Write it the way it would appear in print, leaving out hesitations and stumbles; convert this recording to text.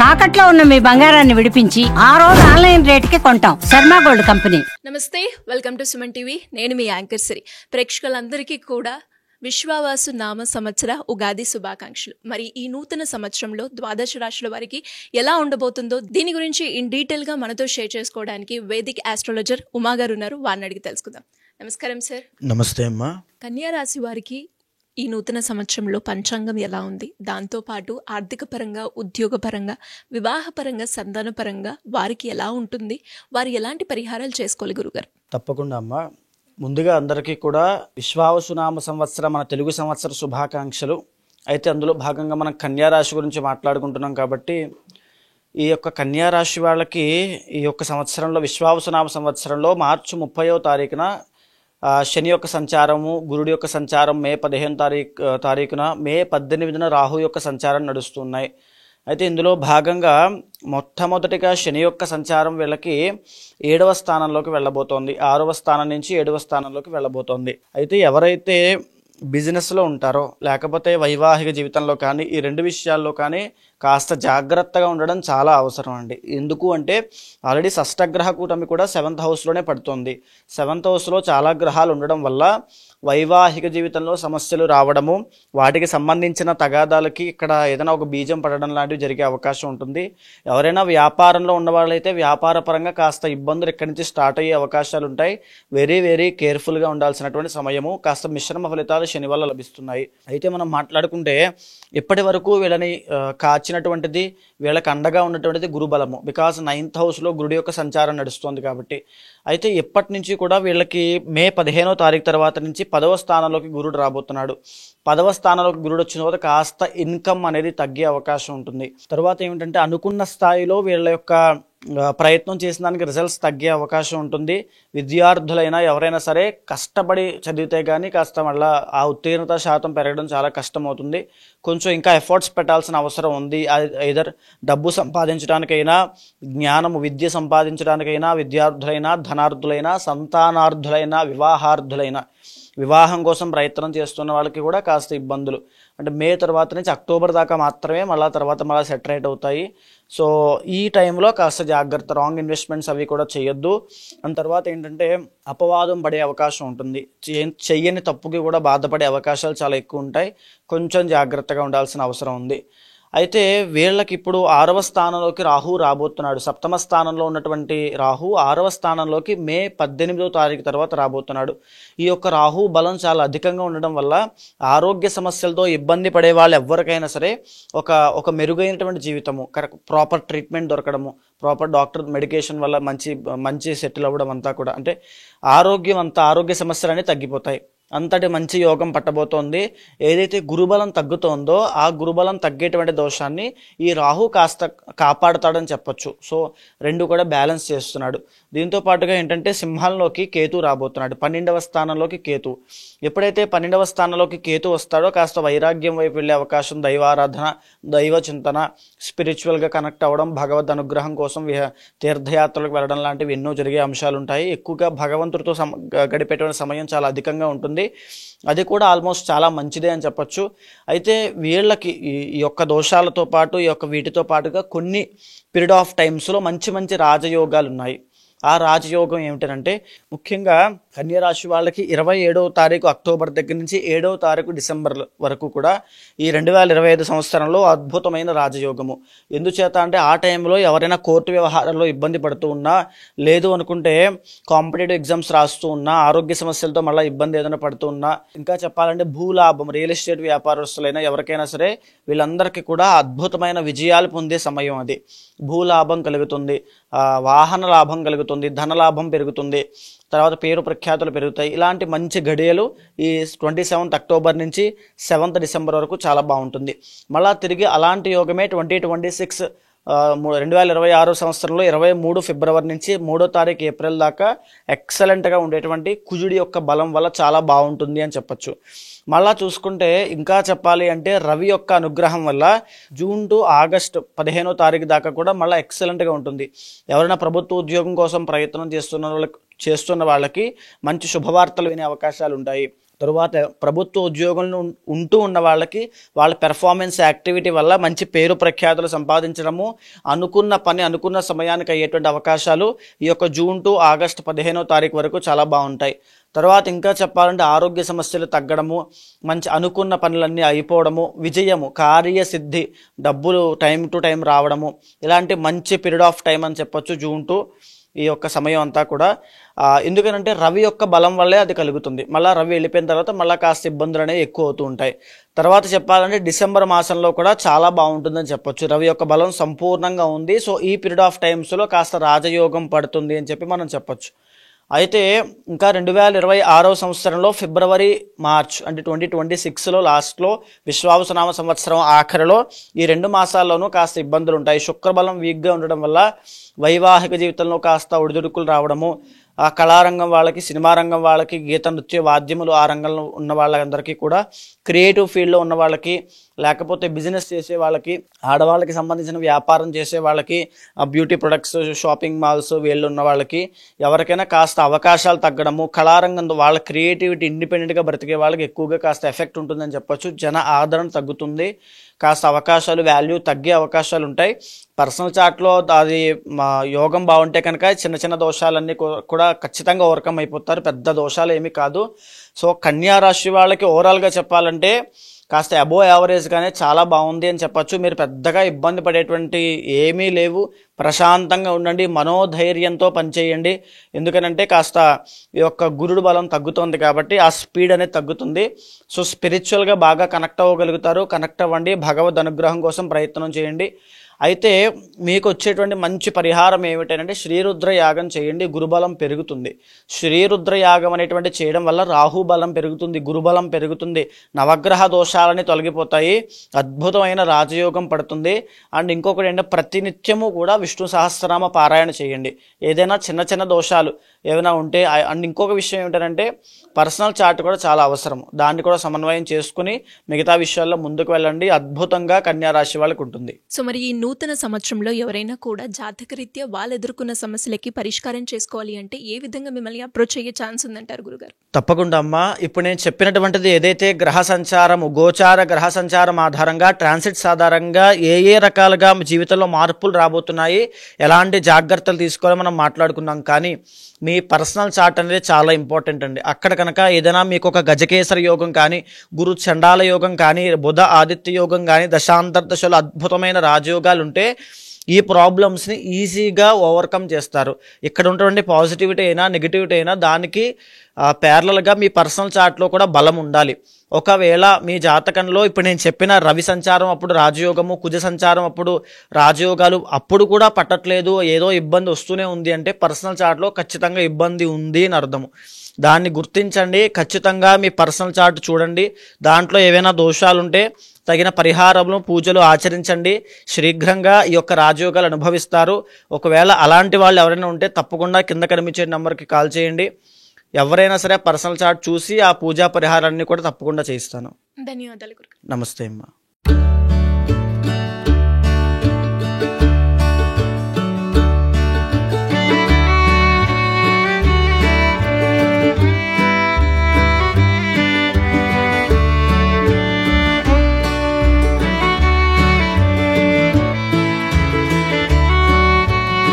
తాకట్లో ఉన్న మీ బంగారాన్ని విడిపించి ఆ రోజు ఆన్లైన్ రేటుకి కొంటాం. Sharma gold company. నమస్తే, వెల్కమ్ టు సుమన్ టీవీ. నేను మీ యాంకర్ సిరి. ప్రేక్షకులందరికీ కూడా విశ్వావసు నామ సంవత్సర ఉగాది శుభాకాంక్షలు. మరి ఈ నూతన సంవత్సరంలో ద్వాదశ రాశుల వారికి ఎలా ఉండబోతుందో దీని గురించి ఇన్ డీటెయిల్గా మనతో షేర్ చేసుకోవడానికి వేదిక్ ఆస్ట్రాలజర్ ఉమా గారు ఉన్నారు. వారిని అడిగి తెలుసుకుందాం. నమస్కారం సార్. నమస్తే అమ్మా. కన్యా రాశి వారికి ఈ నూతన సంవత్సరంలో పంచాంగం ఎలా ఉంది, దాంతోపాటు ఆర్థిక పరంగా, ఉద్యోగపరంగా, వివాహపరంగా, సంతానపరంగా వారికి ఎలా ఉంటుంది, వారు ఎలాంటి పరిహారాలు చేసుకోవాలి గురుగారు? తప్పకుండా అమ్మా. ముందుగా అందరికీ కూడా విశ్వావసునామ సంవత్సరం మన తెలుగు సంవత్సర శుభాకాంక్షలు. అయితే అందులో భాగంగా మనం కన్యారాశి గురించి మాట్లాడుకుంటున్నాం కాబట్టి ఈ యొక్క కన్యారాశి వాళ్ళకి ఈ యొక్క సంవత్సరంలో విశ్వావసునామ సంవత్సరంలో మార్చి 30వ తారీఖున శని యొక్క సంచారము, గురుడి యొక్క సంచారం మే 15 తారీఖున, మే 18న రాహు యొక్క సంచారం నడుస్తున్నాయి. అయితే ఇందులో భాగంగా మొట్టమొదటిగా శని యొక్క సంచారం వీళ్ళకి 7వ స్థానంలోకి వెళ్ళబోతోంది. 6వ స్థానం నుంచి 7వ స్థానంలోకి వెళ్ళబోతోంది. అయితే ఎవరైతే బిజినెస్లో ఉంటారో లేకపోతే వైవాహిక జీవితంలో కానీ ఈ రెండు విషయాల్లో కానీ కాస్త జాగ్రత్తగా ఉండడం చాలా అవసరం అండి. ఎందుకు అంటే ఆల్రెడీ షష్టగ్రహ కూటమి కూడా 7th హౌస్లోనే పడుతుంది. 7th హౌస్లో చాలా గ్రహాలు ఉండడం వల్ల వైవాహిక జీవితంలో సమస్యలు రావడము, వాటికి సంబంధించిన తగాదాలకి ఇక్కడ ఏదైనా ఒక బీజం పడడం లాంటివి జరిగే అవకాశం ఉంటుంది. ఎవరైనా వ్యాపారంలో ఉన్న వాళ్ళైతే వ్యాపార పరంగా కాస్త ఇబ్బందులు ఇక్కడి నుంచి స్టార్ట్ అయ్యే అవకాశాలు ఉంటాయి. వెరీ వెరీ కేర్ఫుల్గా ఉండాల్సినటువంటి సమయము. కాస్త మిశ్రమ ఫలితాలు శని వల్ల లభిస్తున్నాయి. అయితే మనం మాట్లాడుకుంటే ఇప్పటి వరకు వీళ్ళని కాచినటువంటిది, వీళ్ళకి అండగా ఉన్నటువంటిది గురుబలము. బికాజ్ 9th హౌస్లో గురుడి యొక్క సంచారం నడుస్తుంది కాబట్టి. అయితే ఇప్పటి నుంచి కూడా వీళ్ళకి మే 15వ తారీఖు తర్వాత నుంచి 10వ స్థానంలోకి గురుడు రాబోతున్నాడు. 10వ స్థానంలోకి గురుడు వచ్చిన తర్వాత కాస్త ఇన్కమ్ అనేది తగ్గే అవకాశం ఉంటుంది. తర్వాత ఏమిటంటే అనుకున్న స్థాయిలో వీళ్ళ యొక్క ప్రయత్నం చేసిన దానికి రిజల్ట్స్ తగ్గే అవకాశం ఉంటుంది. విద్యార్థులైనా ఎవరైనా సరే కష్టపడి చదివితే కానీ కాస్త మళ్ళీ ఆ ఉత్తీర్ణత శాతం పెరగడం చాలా కష్టం అవుతుంది. కొంచెం ఇంకా ఎఫర్ట్స్ పెట్టాల్సిన అవసరం ఉంది. ఐదర్ డబ్బు సంపాదించడానికైనా, జ్ఞానము విద్య సంపాదించడానికైనా, విద్యార్థులైనా, ధనార్థులైనా, సంతానార్థులైనా, వివాహార్థులైనా, వివాహం కోసం ప్రయత్నం చేస్తున్న వాళ్ళకి కూడా కాస్త ఇబ్బందులు. అంటే మే తర్వాత నుంచి అక్టోబర్ దాకా మాత్రమే మళ్ళీ సెటరేట్ అవుతాయి. సో ఈ టైంలో కాస్త జాగ్రత్త, రాంగ్ ఇన్వెస్ట్మెంట్స్ అవి కూడా చేయొద్దు. దాని తర్వాత ఏంటంటే అపవాదం పడే అవకాశం ఉంటుంది. చెయ్యని తప్పుకి కూడా బాధపడే అవకాశాలు చాలా ఎక్కువ ఉంటాయి. కొంచెం జాగ్రత్తగా ఉండాల్సిన అవసరం ఉంది. అయితే వీళ్ళకి ఇప్పుడు 6వ స్థానంలోకి రాహు రాబోతున్నాడు. 7వ స్థానంలో ఉన్నటువంటి రాహు 6వ స్థానంలోకి మే 18వ తారీఖు తర్వాత రాబోతున్నాడు. ఈ యొక్క రాహు బలం చాలా అధికంగా ఉండడం వల్ల ఆరోగ్య సమస్యలతో ఇబ్బంది పడే వాళ్ళు ఎవరికైనా సరే ఒక మెరుగైనటువంటి జీవితము, ప్రాపర్ ట్రీట్మెంట్ దొరకడము, ప్రాపర్ డాక్టర్ మెడికేషన్ వల్ల మంచి సెటిల్ అవ్వడం అంతా కూడా, అంటే ఆరోగ్య సమస్యలన్నీ తగ్గిపోతాయి. అంతటి మంచి యోగం పట్టబోతోంది. ఏదైతే గురుబలం తగ్గుతోందో ఆ గురుబలం తగ్గేటువంటి దోషాన్ని ఈ రాహు కాస్త కాపాడుతాడని చెప్పొచ్చు. సో రెండు కూడా బ్యాలెన్స్ చేస్తున్నాడు. దీంతో పాటుగా ఏంటంటే సింహంలోకి కేతు రాబోతున్నాడు. 12వ స్థానంలోకి కేతు. ఎప్పుడైతే 12వ స్థానంలోకి కేతు వస్తాడో కాస్త వైరాగ్యం వైపు వెళ్ళే అవకాశం, దైవారాధన, దైవ చింతన, స్పిరిచువల్గా కనెక్ట్ అవ్వడం, భగవద్ అనుగ్రహం కోసం తీర్థయాత్రలకు వెళ్ళడం లాంటివి ఎన్నో జరిగే అంశాలు ఉంటాయి. ఎక్కువగా భగవంతుడితో గడిపేటువంటి సమయం చాలా అధికంగా ఉంటుంది. అది కూడా ఆల్మోస్ట్ చాలా మంచిదే అని చెప్పొచ్చు. అయితే వీళ్ళకి ఈ యొక్క దోషాలతో పాటు ఈ యొక్క వీటితో పాటుగా కొన్ని పీరియడ్ ఆఫ్ టైమ్స్లో మంచి రాజయోగాలు ఉన్నాయి. ఆ రాజయోగం ఏమిటంటే ముఖ్యంగా కన్యరాశి వాళ్ళకి 27వ తారీఖు అక్టోబర్ దగ్గర నుంచి 7వ తారీఖు డిసెంబర్ వరకు కూడా ఈ 2025 సంవత్సరంలో అద్భుతమైన రాజయోగము. ఎందుచేత అంటే ఆ టైంలో ఎవరైనా కోర్టు వ్యవహారాల్లో ఇబ్బంది పడుతూ ఉన్నా, లేదు అనుకుంటే కాంపిటేటివ్ ఎగ్జామ్స్ రాస్తూ ఉన్నా, ఆరోగ్య సమస్యలతో మళ్ళీ ఇబ్బంది ఏదైనా పడుతూ ఉన్నా, ఇంకా చెప్పాలంటే భూలాభం, రియల్ ఎస్టేట్ వ్యాపారస్తులైనా ఎవరికైనా సరే వీళ్ళందరికీ కూడా అద్భుతమైన విజయాలు పొందే సమయం అది. భూలాభం కలుగుతుంది, వాహన లాభం కలుగుతుంది, ధనలాభం పెరుగుతుంది, తర్వాత పేరు ప్రఖ్యాతులు పెరుగుతాయి. ఇలాంటి మంచి గడియలు ఈ 27th అక్టోబర్ నుంచి 7th డిసెంబర్ వరకు చాలా బాగుంటుంది. మళ్ళా తిరిగి అలాంటి యోగమే 2026 2026 సంవత్సరంలో 23 ఫిబ్రవరి నుంచి 3వ తారీఖు ఏప్రిల్ దాకా ఎక్సలెంట్గా ఉండేటువంటి కుజుడి యొక్క బలం వల్ల చాలా బాగుంటుంది అని చెప్పచ్చు. మళ్ళా చూసుకుంటే ఇంకా చెప్పాలి అంటే రవి యొక్క అనుగ్రహం వల్ల జూన్ టు ఆగస్ట్ 15వ తారీఖు దాకా కూడా మళ్ళీ ఎక్సలెంట్గా ఉంటుంది. ఎవరైనా ప్రభుత్వ ఉద్యోగం కోసం ప్రయత్నం చేస్తున్న వాళ్ళకి మంచి శుభవార్తలు వినే అవకాశాలు ఉంటాయి. తరువాత ప్రభుత్వ ఉద్యోగంలో ఉంటూ ఉన్న వాళ్ళకి వాళ్ళ పెర్ఫార్మెన్స్ యాక్టివిటీ వల్ల మంచి పేరు ప్రఖ్యాతులు సంపాదించడము, అనుకున్న పని అనుకున్న సమయానికి అయ్యేటువంటి అవకాశాలు ఈ యొక్క జూన్ టు ఆగస్టు 15వ తారీఖు వరకు చాలా బాగుంటాయి. తర్వాత ఇంకా చెప్పాలంటే ఆరోగ్య సమస్యలు తగ్గడము, మంచి అనుకున్న పనులన్నీ అయిపోవడము, విజయము, కార్యసిద్ధి, డబ్బులు టైం టు టైం రావడము, ఇలాంటి మంచి పీరియడ్ ఆఫ్ టైం అని చెప్పొచ్చు జూన్ టు ఈ యొక్క సమయం అంతా కూడా. ఎందుకనంటే రవి యొక్క బలం వల్లే అది కలుగుతుంది. మళ్ళీ రవి వెళ్ళిపోయిన తర్వాత మళ్ళీ కాస్త ఇబ్బందులు అనేవి ఎక్కువ అవుతూ ఉంటాయి. తర్వాత చెప్పాలంటే డిసెంబర్ మాసంలో కూడా చాలా బాగుంటుందని చెప్పొచ్చు. రవి యొక్క బలం సంపూర్ణంగా ఉంది. సో ఈ పీరియడ్ ఆఫ్ టైమ్స్లో కాస్త రాజయోగం పడుతుంది అని చెప్పి మనం చెప్పొచ్చు. అయితే ఇంకా 2026వ సంవత్సరంలో ఫిబ్రవరి మార్చ్ అంటే 2026లో లాస్ట్లో, విశ్వావసునామ సంవత్సరం ఆఖరిలో ఈ 2 మాసాల్లోనూ కాస్త ఇబ్బందులు ఉంటాయి. శుక్రబలం వీక్గా ఉండడం వల్ల వైవాహిక జీవితంలో కాస్త ఒడిదుడుకులు రావడము, ఆ కళారంగం వాళ్ళకి, సినిమా రంగం వాళ్ళకి, గీత నృత్య వాద్యములు ఆ రంగంలో ఉన్న వాళ్ళందరికీ కూడా, క్రియేటివ్ ఫీల్డ్లో ఉన్న వాళ్ళకి, లేకపోతే బిజినెస్ చేసే వాళ్ళకి, ఆడవాళ్ళకి సంబంధించిన వ్యాపారం చేసే వాళ్ళకి, బ్యూటీ ప్రొడక్ట్స్, షాపింగ్ మాల్స్ వీళ్ళు ఉన్న వాళ్ళకి ఎవరికైనా కాస్త అవకాశాలు తగ్గడము, కళారంగంలో వాళ్ళ క్రియేటివిటీ ఇండిపెండెంట్గా బ్రతికే వాళ్ళకి ఎక్కువగా కాస్త ఎఫెక్ట్ ఉంటుందని చెప్పొచ్చు. జన ఆదరణ తగ్గుతుంది, కాస్త అవకాశాలు వాల్యూ తగ్గే అవకాశాలు ఉంటాయి. పర్సనల్ చార్ట్లో అది యోగం బాగుంటే కనుక చిన్న చిన్న దోషాలన్నీ కూడా ఖచ్చితంగా ఓవర్కమ్ అయిపోతారు. పెద్ద దోషాలు ఏమీ కాదు. సో కన్యా రాశి వాళ్ళకి ఓవరాల్గా చెప్పాలంటే కాస్త అబోవ్ యావరేజ్గానే చాలా బాగుంది అని చెప్పచ్చు. మీరు పెద్దగా ఇబ్బంది పడేటువంటి ఏమీ లేవు. ప్రశాంతంగా ఉండండి, మనోధైర్యంతో పనిచేయండి. ఎందుకనంటే కాస్త ఈ యొక్క గురుడు బలం తగ్గుతుంది కాబట్టి ఆ స్పీడ్ అనేది తగ్గుతుంది. సో స్పిరిచువల్గా బాగా కనెక్ట్ అవ్వగలుగుతారు. కనెక్ట్ అవ్వండి, భగవద్ అనుగ్రహం కోసం ప్రయత్నం చేయండి. అయితే మీకు వచ్చేటువంటి మంచి పరిహారం ఏమిటంటే శ్రీరుద్ర యాగం చేయండి, గురుబలం పెరుగుతుంది. శ్రీరుద్ర యాగం అనేటువంటి చేయడం వల్ల రాహుబలం పెరుగుతుంది, గురుబలం పెరుగుతుంది, నవగ్రహ దోషాలని తొలగిపోతాయి, అద్భుతమైన రాజయోగం పడుతుంది. అండ్ ఇంకొకటి ఏంటంటే ప్రతినిత్యము కూడా విష్ణు సహస్రనామ పారాయణ చేయండి. ఏదైనా చిన్న చిన్న దోషాలు ఏమైనా ఉంటే. అండ్ ఇంకొక విషయం ఏమిటంటే పర్సనల్ చార్ట్ కూడా చాలా అవసరం. దాన్ని కూడా సమన్వయం చేసుకుని మిగతా విషయాల్లో ముందుకు వెళ్ళండి. అద్భుతంగా కన్యా రాశి వాళ్ళకి ఉంటుంది. సో మరి ఈ నూతన సంవత్సరంలో ఎవరైనా కూడా జాతకరీత్యా వాళ్ళు ఎదుర్కొన్న సమస్యలకి పరిష్కారం చేసుకోవాలి అంటే ఏ విధంగా మిమ్మల్ని అప్రోచ్ అయ్యే ఛాన్స్ ఉందంటారు గురుగారు? తప్పకుండా అమ్మా. ఇప్పుడు నేను చెప్పినటువంటిది ఏదైతే గ్రహ సంచారము, గోచార గ్రహ సంచారం ఆధారంగా, ట్రాన్సిట్స్ ఆధారంగా ఏ రకాలుగా జీవితంలో మార్పులు రాబోతున్నాయి, ఎలాంటి జాగ్రత్తలు తీసుకోవాలో మనం మాట్లాడుకున్నాం. కానీ మీ పర్సనల్ చార్ట్ అనేది చాలా ఇంపార్టెంట్ అండి. అక్కడ కనుక ఏదైనా మీకు ఒక గజకేసర యోగం కానీ, గురు చండాల యోగం కానీ, బుధ ఆదిత్య యోగం కానీ, దశాంతర్దశలో అద్భుతమైన రాజయోగాలు ఉంటే ఈ ప్రాబ్లమ్స్ని ఈజీగా ఓవర్కమ్ చేస్తారు. ఇక్కడ ఉన్నటువంటి పాజిటివిటీ అయినా నెగిటివిటీ అయినా దానికి ప్యారలల్గా మీ పర్సనల్ చార్ట్లో కూడా బలం ఉండాలి. ఒకవేళ మీ జాతకంలో ఇప్పుడు నేను చెప్పిన రవి సంచారం అప్పుడు రాజయోగము, కుజ సంచారం అప్పుడు రాజయోగాలు అప్పుడు కూడా పట్టట్లేదు, ఏదో ఇబ్బంది వస్తూనే ఉంది అంటే పర్సనల్ చార్ట్లో ఖచ్చితంగా ఇబ్బంది ఉంది అని అర్థము. దాన్ని గుర్తించండి. ఖచ్చితంగా మీ పర్సనల్ చార్ట్ చూడండి. దాంట్లో ఏవైనా దోషాలుంటే తగిన పరిహారములు, పూజలు ఆచరించండి. శీఘ్రంగా ఈ యొక్క రాజయోగాలు అనుభవిస్తారు. ఒకవేళ అలాంటి వాళ్ళు ఎవరైనా ఉంటే తప్పకుండా కింద కనిపించే నెంబర్కి కాల్ చేయండి. ఎవరైనా సరే పర్సనల్ చార్ట్ చూసి ఆ పూజా పరిహారాన్ని కూడా తప్పకుండా చేయిస్తాను. ధన్యవాదాలు గురు. నమస్తే అమ్మా.